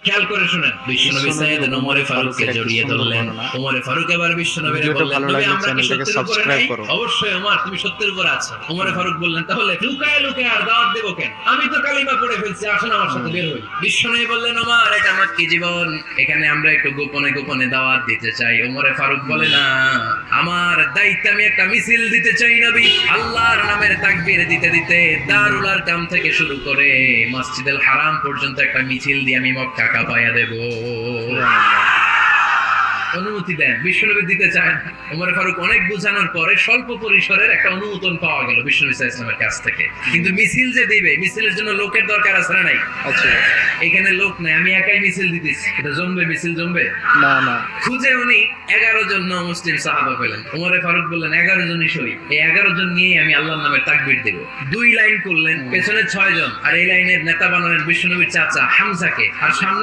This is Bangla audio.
খেয়াল করে শুনেন, বিশ্বনবী সাইয়েদনা ওমরে ফারুককে জড়িয়ে ধরলেন। ওমরে ফারুক এবার বিশ্বনবীকে বললেন, নবী আমরা কি সত্যের উপরে নাই? অবশ্যই ওমর, তুমি সত্যের উপরে আছো। ওমরে ফারুক বললেন, তাহলে লুকায় লুকায় আর দাওয়াত দেব কেন? আমি তো কালিমা পড়ে ফেলছি, আসুন আমার সাথে বের হই। বিশ্বনবী বললেন, ওমর এটা আমার কি জীবন, এখানে আমরা একটু গোপনে গোপনে দাওয়াত দিতে চাই। ওমরে ফারুক বলে, না, আমার দায়িত্ব, আমি একটা মিছিল দিতে চাই নবী। আল্লাহর নামের তাকবীর দিতে দিতে দারুল আরকাম থেকে শুরু করে মসজিদুল হারাম পর্যন্ত একটা মিছিল দিয়ে আমি মক্কা কাঁপাইয়া দেব। অনুমতি দেন, বিশ্বনবী দিতে চান। ওমর ফারুক অনেক বুঝানোর পরে স্বল্প পরিসরের একটা অনুমোদন পাওয়া গেল বিশ্বনবী সাল্লাল্লাহু আলাইহি ওয়াসাল্লামের কাছ থেকে। কিন্তু মিছিল যে দিবে, মিছিলের জন্য লোকের দরকার আছে না নাই? আচ্ছা, এখানে লোক নাই, আমি একাই মিছিল দিতেছি, এটা জমবে? মিছিল জমবে না। না, খুঁজে উনি 11 জন মুসলিম সাহাবা পেলেন। ওমর ফারুক বললেন, 11 জনই সই, এই 11 জন নিয়ে আমি আল্লাহর নামের তাকবীর দেব। 2 লাইন করলেন, পেছনে 6 জন, আর এই লাইনের নেতা বানালেন বিশ্বনবীর চাচা হামজাকে, আর সামনে